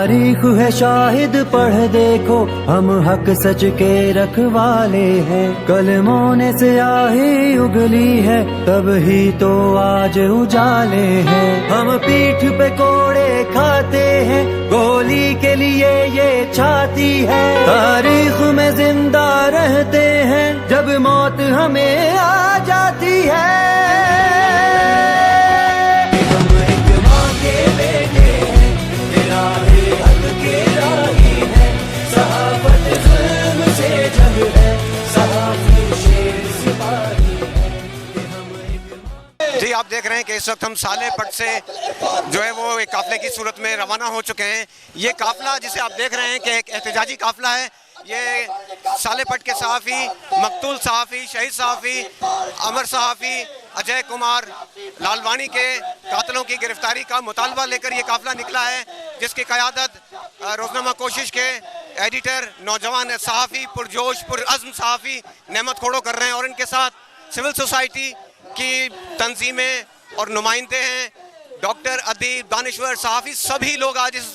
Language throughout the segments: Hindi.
तारीख है शाहिद पढ़ देखो, हम हक सच के रखवाले हैं। कलमों ने स्याही उगली है, तब ही तो आज उजाले हैं। हम पीठ पे कोड़े खाते हैं, गोली के लिए ये छाती है। तारीख में जिंदा रहते हैं, जब मौत हमें आ जाती है। जी, आप देख रहे हैं कि इस वक्त हम साले पट से जो है वो एक काफले की सूरत में रवाना हो चुके हैं। ये काफला जिसे आप देख रहे हैं कि एक एहतजाजी काफला है। ये साले पट के सहाफ़ी, मकतूल सहाफ़ी, शहीद सहाफ़ी, अमर सहाफ़ी अजय कुमार लालवानी के कातलों की गिरफ्तारी का मुतालबा लेकर ये काफला निकला है, जिसकी क़यादत रोज़नामा कोशिश के एडिटर, नौजवान सहाफ़ी, पुरजोश पुरअज़्म सहाफ़ी नेमत खोड़ो कर रहे हैं। और इनके साथ सिविल सोसाइटी की तंजीमें और नुमाइंदे हैं, डॉक्टर, अदीब, दानिश्वर, सहाफ़ी, सभी लोग आज इस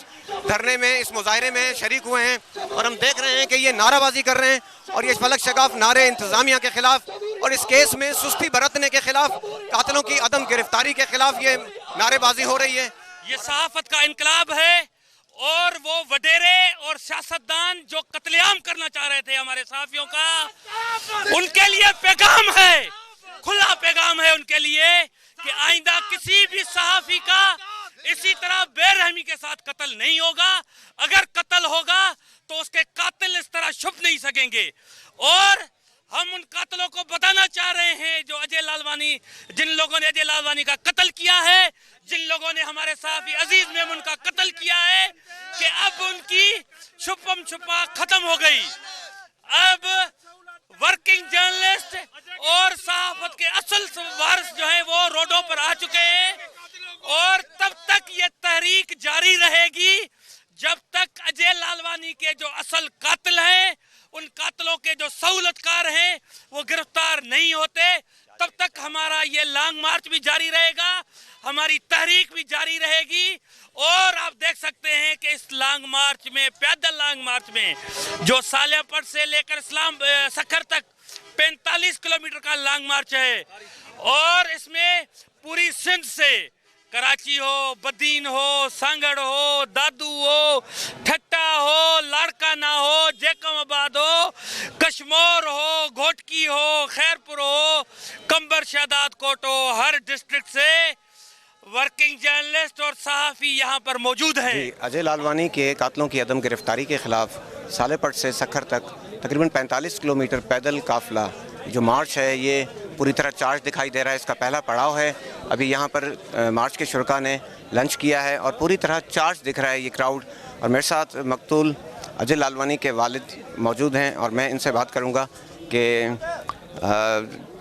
धरने में, इस मुजाहरे में शरीक हुए हैं। और हम देख रहे हैं कि ये नाराबाजी कर रहे हैं और ये फलक शगाफ नारे इंतजामिया के खिलाफ और इस केस में सुस्ती बरतने के खिलाफ, कातलों की अदम गिरफ्तारी के खिलाफ ये नारेबाजी हो रही है। ये सहाफत का इनकलाब है और वो वडेरे और सियासतदान जो कत्लेआम करना चाह रहे थे हमारे सहाफियों का, उनके लिए पैगाम है, खुला पैगाम है उनके लिए कि आइंदा किसी भी सहाफी का इसी तरह बेरहमी के साथ कत्ल नहीं होगा। अगर कत्ल होगा तो उसके कातिल इस तरह छुप नहीं सकेंगे। और हम उन कातिलों को बताना चाह रहे हैं जो अजय लालवानी, जिन लोगों ने अजय लालवानी का कत्ल किया है, जिन लोगों ने हमारे सहाफी अजीज मेमन का कत्ल किया है, कि अब उनकी छुपम छुपा खत्म हो गई। अब वर्किंग जर्नलिस्ट और सहाफत के असल वारिस जो है वो रोडों पर आ चुके हैं और तब तक ये तहरीक जारी रहेगी जब तक अजय लालवानी के जो असल कातिल हैं, उन कातिलों के जो सहूलतकार हैं, वो गिरफ्तार नहीं होते। तब तक हमारा ये लॉन्ग मार्च भी जारी रहेगा, हमारी तहरीक भी जारी रहेगी। और आप देख सकते हैं कि इस लॉन्ग मार्च में, पैदल लॉन्ग मार्च में, जो सालियापट से लेकर इस्लाम सखर तक 45 किलोमीटर का लॉन्ग मार्च है और इसमें पूरी सिंध से, कराची हो, बदीन हो, सांगड़ हो, दादू हो, ठट्टा हो, लाड़काना हो, जैकमाबाद हो, कश्मोर हो, घोटकी हो, खैरपुर हो, कंबर शहदाद कोट हो, हर डिस्ट्रिक्ट से वर्किंग जर्नलिस्ट और सहाफ़ी यहाँ पर मौजूद हैं। अजय लालवानी के कातलों की अदम गिरफ्तारी के खिलाफ सालेपट से सखर तक तकरीबन 45 किलोमीटर पैदल काफिला जो मार्च है, ये पूरी तरह चार्ज दिखाई दे रहा है। इसका पहला पड़ाव है। अभी यहाँ पर मार्च के शुरका ने लंच किया है और पूरी तरह चार्ज दिख रहा है ये क्राउड। और मेरे साथ मकतूल अजय लालवानी के वालिद मौजूद हैं और मैं इनसे बात करूँगा कि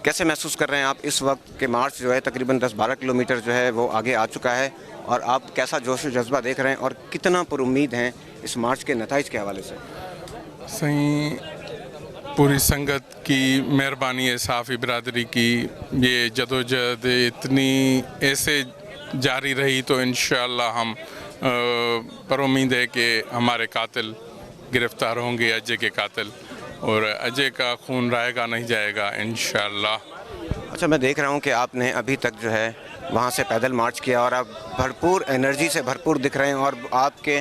कैसे महसूस कर रहे हैं आप इस वक्त के मार्च जो है तकरीबन 10-12 किलोमीटर जो है वो आगे आ चुका है, और आप कैसा जोश व जज्बा देख रहे हैं और कितना पुरुम्मीद हैं इस मार्च के नताइज के हवाले से? सही, पूरी संगत की मेहरबानी है, सहाफ़ी बिरादरी की ये जदोजहद इतनी ऐसे जारी रही तो इंशाअल्लाह हम पर उम्मीद है कि हमारे कातिल गिरफ़्तार होंगे, अजय के कातिल, और अजय का खून रायगा नहीं जाएगा इंशाअल्लाह। अच्छा, मैं देख रहा हूँ कि आपने अभी तक जो है वहाँ से पैदल मार्च किया और आप भरपूर एनर्जी से भरपूर दिख रहे हैं और आपके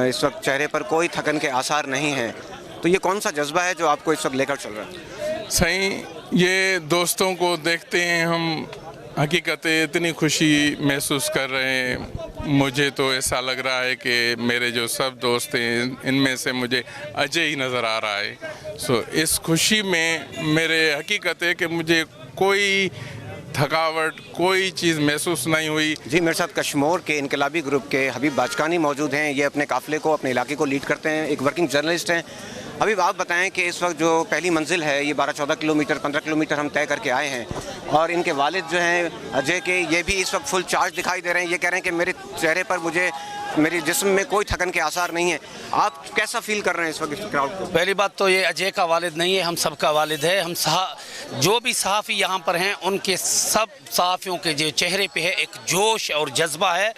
इस वक्त चेहरे पर कोई थकन के आसार नहीं हैं। तो ये कौन सा जज्बा है जो आपको इस वक्त लेकर चल रहा है? सही, ये दोस्तों को देखते हैं हम, हकीकत इतनी खुशी महसूस कर रहे हैं। मुझे तो ऐसा लग रहा है कि मेरे जो सब दोस्त हैं इनमें से मुझे अजय ही नज़र आ रहा है। सो इस खुशी में मेरे हकीकत है कि मुझे कोई थकावट, कोई चीज़ महसूस नहीं हुई। जी, मेरे साथ कश्मोर के इनकलाबी ग्रुप के हबीब बाजकानी मौजूद हैं। ये अपने काफ़िले को, अपने इलाके को लीड करते हैं, एक वर्किंग जर्नलिस्ट हैं। हबीब, आप बताएं कि इस वक्त जो पहली मंजिल है ये 12-14 किलोमीटर, 15 किलोमीटर हम तय करके आए हैं और इनके वालिद जो हैं अजय के, ये भी इस वक्त फुल चार्ज दिखाई दे रहे हैं। ये कह रहे हैं कि मेरे चेहरे पर मुझे मेरी जिस्म में कोई थकन के आसार नहीं है। आप कैसा फील कर रहे हैं इस वक्त इस क्राउड को? पहली बात तो ये अजय का वालिद नहीं है, हम सबका वालिद है। हम जो भी सहाफ़ी यहाँ पर हैं, उनके सब सहाफ़ियों के जो चेहरे पे है एक जोश और जज्बा है।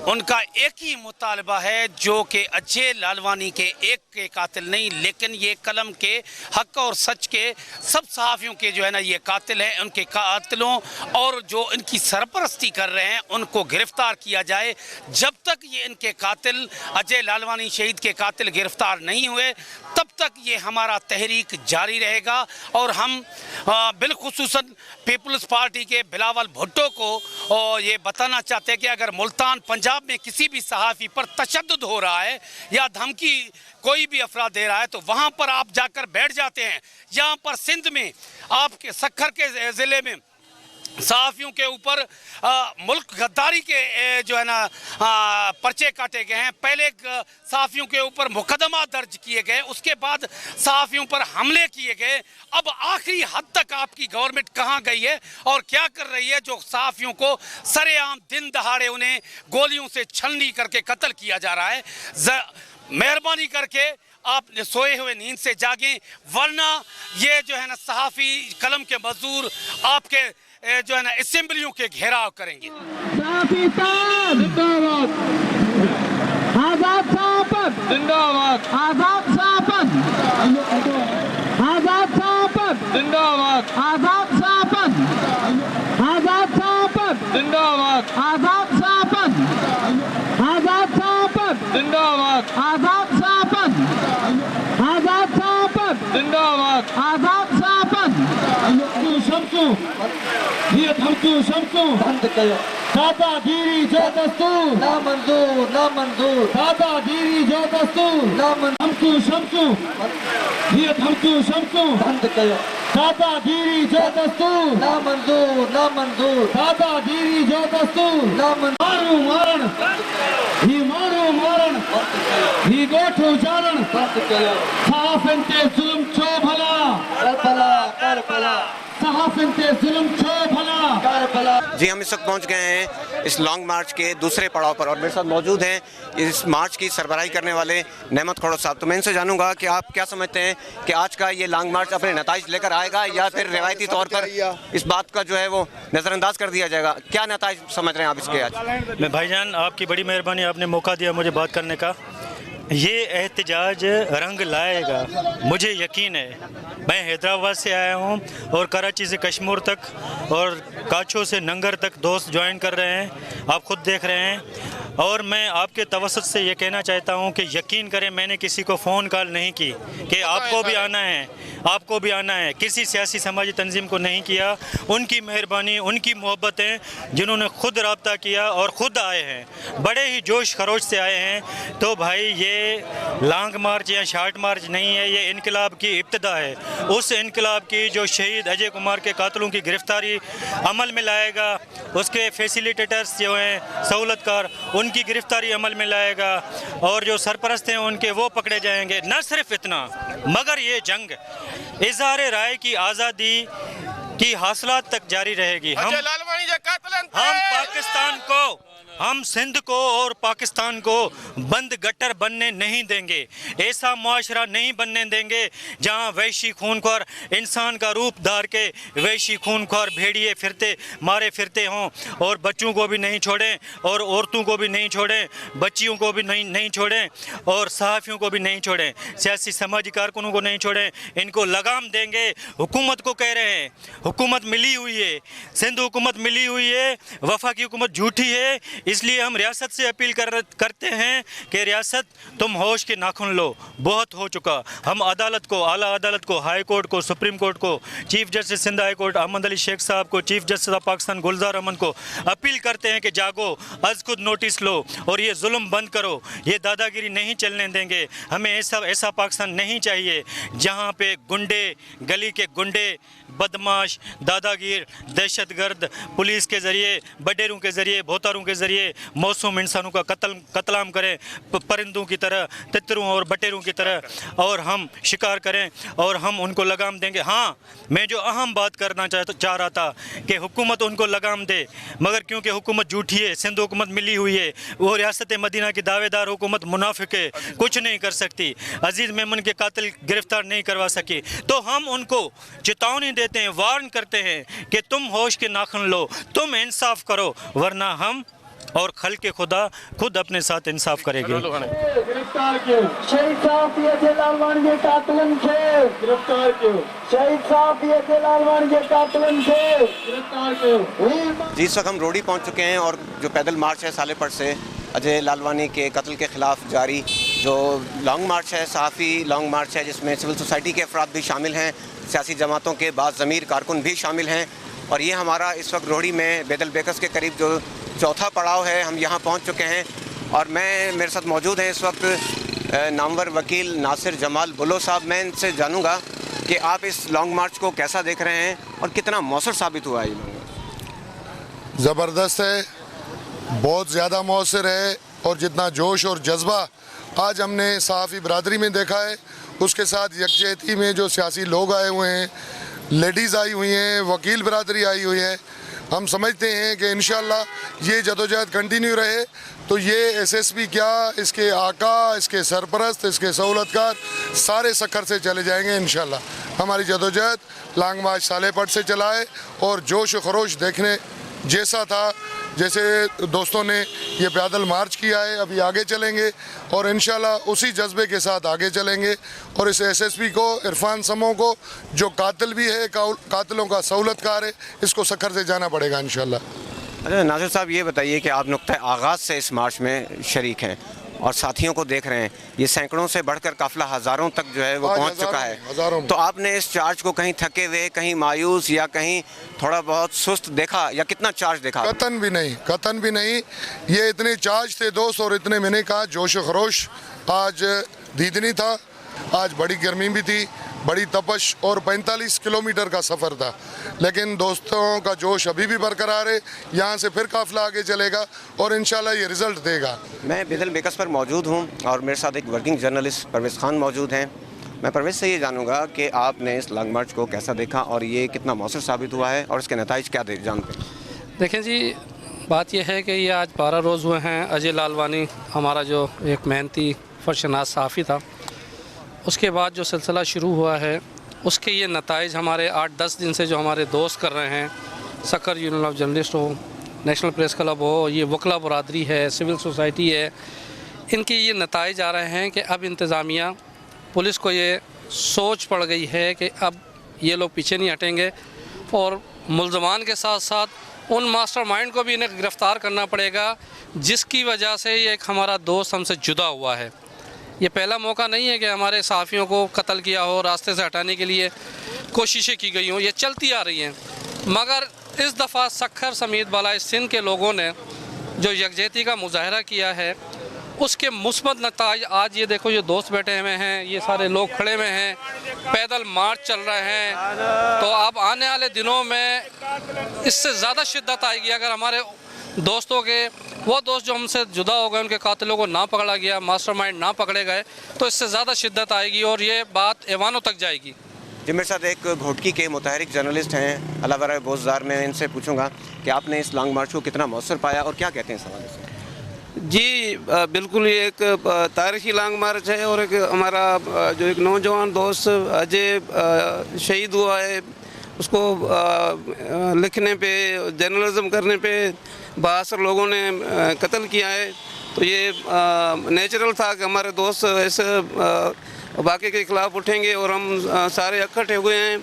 उनका एक ही मुतालबा है जो कि अजय लालवानी के एक के कातिल नहीं, लेकिन ये कलम के हक और सच के सब सहाफ़ियों के जो है ना ये कातिल हैं। उनके कातिलों और जो इनकी सरपरस्ती कर रहे हैं उनको गिरफ्तार किया जाए। जब तक ये इनके कातिल अजय लालवानी शहीद के कातिल गिरफ्तार नहीं हुए तब तक ये हमारा तहरीक जारी रहेगा। और हम बिलखुसूसन पीपल्स पार्टी के बिलावल भुट्टो को ये बताना चाहते हैं कि अगर मुल्तान पंजाब में किसी भी सहाफ़ी पर तशद्दुद हो रहा है या धमकी कोई भी अफराद दे रहा है तो वहाँ पर आप जाकर बैठ जाते हैं। यहाँ पर सिंध में आपके सक्खर के ज़िले में सहाफ़ियों के ऊपर मुल्क गद्दारी के जो है ना पर्चे काटे गए हैं। पहले सहाफ़ियों के ऊपर मुकदमा दर्ज किए गए, उसके बाद सहाफ़ियों पर हमले किए गए। अब आखिरी हद तक आपकी गवर्नमेंट कहाँ गई है और क्या कर रही है जो सहाफ़ियों को सरेआम दिन दहाड़े उन्हें गोलियों से छलनी करके कत्ल किया जा रहा है। मेहरबानी करके आप सोए हुए नींद से जागें, वरना ये जो है ना सहाफ़ी कलम के मजदूर आपके जो है ना असेंबलियों के घेराव करेंगे। आजाद साहब जिंदाबाद, आजाद साहब, आजाद साहब जिंदाबाद, आजाद साहब, आजाद साहब जिंदाबाद, आजाद साहब, आजाद साहब जिंदाबाद, आजाद साहब, आजाद साहब जिंदाबाद, आजाद साहब शमसू ये धमकू शमसू बंद करो। दादागिरी जो दस्तूर ना मंजूर, ना मंजूर। दादागिरी जो दस्तूर ना धमकू शमसू ये धमकू शमसू बंद करो। दादागिरी जो दस्तूर ना मंजूर, ना मंजूर। दादागिरी जो दस्तूर ना मारू मारण ही मारू मारण ही गोठो जारण बंद करो। साफ़न ते जुल्म छो भला कर भला कर भला, साफ़न ते जुल्म छो भला कर भला। जी, हम इस वक्त पहुंच गए हैं इस लॉन्ग मार्च के दूसरे पड़ाव पर और मेरे साथ मौजूद हैं इस मार्च की सरबराही करने वाले नेमत खड़ोत साहब। तो मैं इनसे जानूंगा कि आप क्या समझते हैं कि आज का ये लॉन्ग मार्च अपने नताइज लेकर आएगा या फिर रिवायती तौर पर इस बात का जो है वो नज़रअंदाज कर दिया जाएगा? क्या नताइज समझ रहे हैं आप इसके आज? मैं भाईजान, आपकी बड़ी मेहरबानी, आपने मौका दिया मुझे बात करने का। ये एहतजाज रंग लाएगा, मुझे यकीन है। मैं हैदराबाद से आया हूँ और कराची से कश्मीर तक और काचो से नंगर तक दोस्त ज्वाइन कर रहे हैं, आप खुद देख रहे हैं। और मैं आपके तवसत से ये कहना चाहता हूँ कि यकीन करें, मैंने किसी को फ़ोन कॉल नहीं की कि आपको भी आना है, आपको भी आना है। किसी सियासी समाजी तंजीम को नहीं किया। उनकी मेहरबानी, उनकी मोहब्बतें जिन्होंने खुद रब्ता किया और ख़ुद आए हैं, बड़े ही जोश खरोश से आए हैं। तो भाई ये लॉन्ग मार्च या शॉर्ट मार्च नहीं है, ये इनकलाब की इब्तिदा है। उस इनकलाब की जो शहीद अजय कुमार के कातलों की गिरफ्तारी अमल में लाएगा, उसके फैसिलिटेटर्स जो हैं सहूलतकार, उनकी गिरफ्तारी अमल में लाएगा और जो सरपरस्त हैं उनके वो पकड़े जाएंगे। न सिर्फ इतना, मगर ये जंग इज़हार राय की आज़ादी की हासिलात तक जारी रहेगी। हम पाकिस्तान को, हम सिंध को और पाकिस्तान को बंद गटर बनने नहीं देंगे। ऐसा मुआशरा नहीं बनने देंगे जहां वैशी खूनख्वार इंसान का रूप धार के वैशी खूनख्वार भेड़िए फिरते मारे फिरते हों। और बच्चों को भी नहीं छोड़ें और औरतों को भी नहीं छोड़ें, बच्चियों को भी नहीं छोड़ें और सहाफ़ियों को भी नहीं छोड़ें, सियासी समाजी कारकुनों को नहीं छोड़ें। इनको लगाम देंगे। हुकूमत को कह रहे हैं, हुकूमत मिली हुई है, सिंध हुकूमत मिली हुई है, वफाकी हुकूमत झूठी है। इसलिए हम रियासत से अपील करते हैं कि रियासत तुम होश के नाखून लो, बहुत हो चुका। हम अदालत को, आला अदालत को, हाई कोर्ट को, सुप्रीम कोर्ट को, chief justice Sindh high court Ahmad Ali Sheikh Sahab को, chief justice of Pakistan Gulzar Ahmad को अपील करते हैं कि जागो, अज खुद नोटिस लो और ये जुल्म बंद करो। ये दादागिरी नहीं चलने देंगे। हमें ऐसा पाकिस्तान नहीं चाहिए जहाँ पे गुंडे, गली के गुंडे, बदमाश, दादागिर, दहशतगर्द पुलिस के ज़रिए, बडेरों के ज़रिए, भोतारों के ज़रिए लिए मासूम इंसानों का कत्लेआम करें, परिंदों की तरह, तितरों और बटेरों की तरह, और हम शिकार करें और हम उनको लगाम देंगे। हाँ, मैं जो अहम बात करना चाह रहा था कि हुकूमत उनको लगाम दे, मगर क्योंकि हुकूमत झूठी है, सिंध हुकूमत मिली हुई है, वो रियासत मदीना की दावेदार हुकूमत मुनाफिक है, कुछ नहीं कर सकती, अजीज़ मेमन के कातिल गिरफ्तार नहीं करवा सकी। तो हम उनको चेतावनी देते हैं, वार्न करते हैं कि तुम होश के नाखून लो, तुम इंसाफ करो, वरना हम और खल के खुदा खुद अपने साथ इंसाफ करेंगे। गिरफ्तार क्यों? शहीद साहब ये थे लालवानी के कातिलन थे, गिरफ्तार क्यों? शहीद साहब ये थे लालवानी के कातिलन थे, गिरफ्तार क्यों? जी, इस वक्त हम रोडी पहुंच चुके हैं और जो पैदल मार्च है सालेपट से अजय लालवानी के कत्ल के ख़िलाफ़ जारी जो लॉन्ग मार्च है, सहाफ़ी लॉन्ग मार्च है, जिसमें सिविल सोसाइटी के अफराद भी शामिल हैं, सियासी जमातों के बाद ज़मीर कारकुन भी शामिल हैं। और ये हमारा इस वक्त रोहड़ी में बेदल बेकस के करीब जो चौथा पड़ाव है, हम यहाँ पहुँच चुके हैं। और मेरे साथ मौजूद हैं इस वक्त नामवर वकील नासिर जमाल बुलो साहब। मैं इनसे जानूँगा कि आप इस लॉन्ग मार्च को कैसा देख रहे हैं और कितना मौसर साबित हुआ है ये लॉन्ग मार्च? ज़बरदस्त है, बहुत ज़्यादा मौसर है, और जितना जोश और जज्बा आज हमने सहाफ़ी बरादरी में देखा है, उसके साथ यकजहती में जो सियासी लोग आए हुए हैं, लेडीज़ आई हुई हैं, वकील बरादरी आई हुई है, हम समझते हैं कि इंशाअल्लाह ये जदोजहद कंटिन्यू रहे तो ये एसएसपी क्या, इसके आका, इसके सरपरस्त, इसके सहूलतकार सारे सखर से चले जाएंगे इंशाअल्लाह। हमारी जदोजहद लॉन्ग मार्च सालेपट से चला है और जोश व खरोश देखने जैसा था, जैसे दोस्तों ने ये पैदल मार्च किया है, अभी आगे चलेंगे और इंशाल्लाह उसी जज्बे के साथ आगे चलेंगे। और इस एसएसपी को, इरफान समो को, जो कातिल भी है, कातिलों का सहूलतकार है, इसको सखर से जाना पड़ेगा इंशाल्लाह। अच्छा नासिर साहब, ये बताइए कि आप नुक्ता आगाज़ से इस मार्च में शरीक हैं और साथियों को देख रहे हैं, ये सैकड़ों से बढ़कर काफिला हज़ारों तक जो है वो पहुंच चुका है, तो आपने इस चार्ज को कहीं थके हुए, कहीं मायूस या कहीं थोड़ा बहुत सुस्त देखा, या कितना चार्ज देखा? कतन भी नहीं, ये इतने चार्ज थे दोस्त, और इतने मैंने कहा जोश खरोश आज दीदनी था। आज बड़ी गर्मी भी थी, बड़ी तपश, और 45 किलोमीटर का सफ़र था, लेकिन दोस्तों का जोश अभी भी बरकरार है। यहाँ से फिर काफिला आगे चलेगा और इंशाल्लाह ये रिज़ल्ट देगा। मैं बेदल बेकस पर मौजूद हूँ और मेरे साथ एक वर्किंग जर्नलिस्ट परवेज़ खान मौजूद हैं। मैं परवेज़ से ये जानूँगा कि आपने इस लॉन्ग मार्च को कैसा देखा और ये कितना मौसर साबित हुआ है और इसके नताइज क्या जानते हैं? देखें जी, बात यह है कि ये आज 12 रोज़ हुए हैं। अजय लालवानी हमारा जो एक मेहनती फर्शनास सहाफ़ी था, उसके बाद जो सिलसिला शुरू हुआ है, उसके ये नताइज हमारे 8-10 दिन से जो हमारे दोस्त कर रहे हैं, सकर यूनियन ऑफ जर्नलिस्ट हो, नेशनल प्रेस क्लब हो, ये वकला बरादरी है, सिविल सोसाइटी है, इनके ये नताइज आ रहे हैं कि अब इंतज़ामिया, पुलिस को ये सोच पड़ गई है कि अब ये लोग पीछे नहीं हटेंगे और मुल्ज़मान के साथ साथ उन मास्टरमाइंड को भी इन्हें गिरफ़्तार करना पड़ेगा जिसकी वजह से ये एक हमारा दोस्त हमसे जुदा हुआ है। ये पहला मौका नहीं है कि हमारे सहाफ़ियों को कत्ल किया हो, रास्ते से हटाने के लिए कोशिशें की गई हों, ये चलती आ रही हैं, मगर इस दफ़ा सखर समेत बालाई सिंध के लोगों ने जो यकजहती का मुजाहरा किया है, उसके मुस्बत नताइज आज ये देखो, ये दोस्त बैठे हुए हैं, ये सारे लोग खड़े हुए हैं, पैदल मार्च चल रहे हैं। तो अब आने वाले दिनों में इससे ज़्यादा शिद्दत आएगी अगर हमारे दोस्तों के, वो दोस्त जो हमसे जुदा हो गए, उनके कातिलों को ना पकड़ा गया, मास्टरमाइंड ना पकड़े गए, तो इससे ज़्यादा शिद्दत आएगी और ये बात ऐवानों तक जाएगी। जी, मेरे साथ एक भोटकी के मुतहरिक जर्नलिस्ट हैं अलावरा बोजदार। मैं इनसे पूछूंगा कि आपने इस लॉन्ग मार्च को कितना मौसर पाया और क्या कहते हैं इस हवाले से? जी बिल्कुल, ये एक तारीखी लॉन्ग मार्च है और एक हमारा जो एक नौजवान दोस्त अजय शहीद हुआ है, उसको लिखने पे, जर्नलिज्म करने पे बासर लोगों ने कत्ल किया है। तो ये नेचुरल था कि हमारे दोस्त ऐसे वाक़े के ख़िलाफ़ उठेंगे और हम सारे इकट्ठे हुए हैं।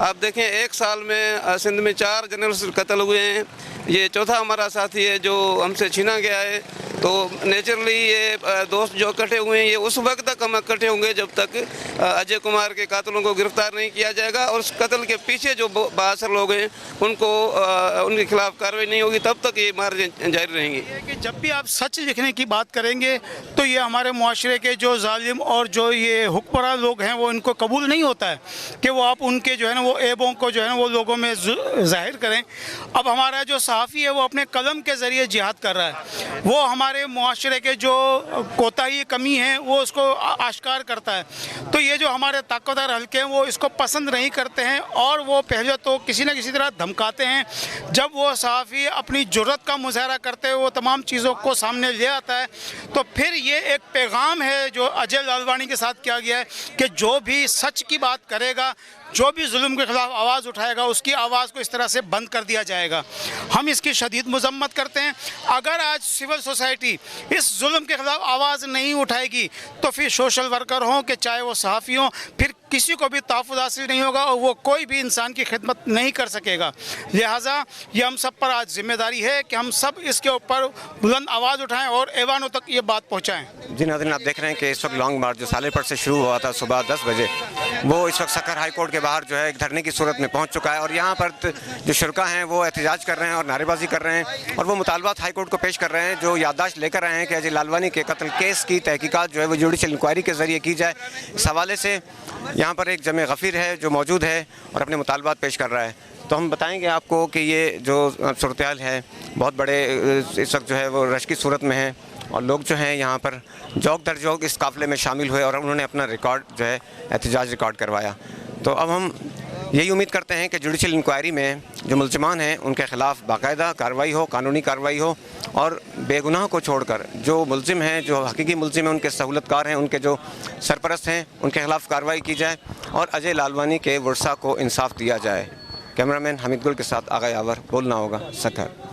आप देखें, एक साल में सिंध में 4 जर्नलिस्ट कत्ल हुए हैं, ये चौथा हमारा साथी है जो हमसे छीना गया है। तो नेचुरली ये दोस्त जो इकट्ठे हुए हैं, ये उस वक्त तक हम इकट्ठे होंगे जब तक अजय कुमार के कातिलों को गिरफ्तार नहीं किया जाएगा और उस कत्ल के पीछे जो बासर लोग हैं उनको उनके खिलाफ कार्रवाई नहीं होगी, तब तक ये मार जारी रहेंगी। कि जब भी आप सच लिखने की बात करेंगे तो ये हमारे मुआशरे के जो जालिम और जो ये हुक्मरान लोग हैं वो इनको कबूल नहीं होता है कि वो आप उनके जो है ना वो ऐबों को जो है ना वो लोगों में जाहिर करें। अब हमारा जो सहाफ़ी है वो अपने कलम के ज़रिए जिहाद कर रहा है, वो हमारे मुआशरे के जो कोताही कमी है वो उसको आश्कार करता है। तो ये जो हमारे ताकतवर हल्के हैं वो इसको पसंद नहीं करते हैं और वो पहले तो किसी न किसी तरह धमकाते हैं। जब वो सहाफ़ी अपनी जुर्रत का मुजाहरा करते हुए वो तमाम चीज़ों को सामने ले आता है तो फिर ये एक पैगाम है जो अजय लालवानी के साथ किया गया है कि जो भी सच की बात करेगा, जो भी जुल्म के खिलाफ आवाज़ उठाएगा, उसकी आवाज़ को इस तरह से बंद कर दिया जाएगा। हम इसकी शदीद मजम्मत करते हैं। अगर आज सिविल सोसाइटी इस जुल्म के खिलाफ आवाज़ नहीं उठाएगी तो फिर सोशल वर्कर हों कि चाहे वो सहाफ़ी हों, फिर किसी को भी तहफ़्फ़ुज़ हासिल नहीं होगा और वो कोई भी इंसान की खिदमत नहीं कर सकेगा। लिहाजा ये हम सब पर आज जिम्मेदारी है कि हम सब इसके ऊपर बुलंद आवाज़ उठाएँ और ऐवानों तक ये बात पहुँचाएँ। जी नाज़रीन, आप देख रहे हैं कि इस वक्त लॉन्ग मार्च जो सालेपट से शुरू हुआ था सुबह 10 बजे, वो इस वक्त सक्खर हाई कोर्ट के बाहर जो है एक धरने की सूरत में पहुंच चुका है और यहाँ पर जो शुरका हैं वो एहतजाज कर रहे हैं और नारेबाजी कर रहे हैं और वो मुतालबात हाई कोर्ट को पेश कर रहे हैं जो याददाश्त लेकर आए हैं कि अजय लालवानी के कत्ल केस की तहकीकात जो है वो जुडिशल इंक्वायरी के ज़रिए की जाए। इस हवाले से यहाँ पर एक जमे गफ़ीर है जो मौजूद है और अपने मुतालबात पेश कर रहा है। तो हम बताएंगे आपको कि ये जो सूरत-ए-हाल है बहुत बड़े इस वक्त जो है वो रश की सूरत में है और लोग जो हैं यहाँ पर जौक दर जौक इस काफ़िले में शामिल हुए और उन्होंने अपना रिकॉर्ड जो है एहतजाज रिकॉर्ड करवाया। तो अब हम यही उम्मीद करते हैं कि जुडिशल इंक्वायरी में जो मुल्ज़िमान हैं उनके ख़िलाफ़ बाकायदा कार्रवाई हो, कानूनी कार्रवाई हो और बेगुनाह को छोड़कर जो मुल्ज़िम हैं, जो हकीकी मुल्ज़िम हैं, उनके सहूलतकार हैं, उनके जो सरपरस्त हैं, उनके ख़िलाफ़ कार्रवाई की जाए और अजय लालवानी के वर्सा को इंसाफ दिया जाए। कैमरामैन हमीद गुल के साथ आगा यावर, बोलना होगा सक्खर।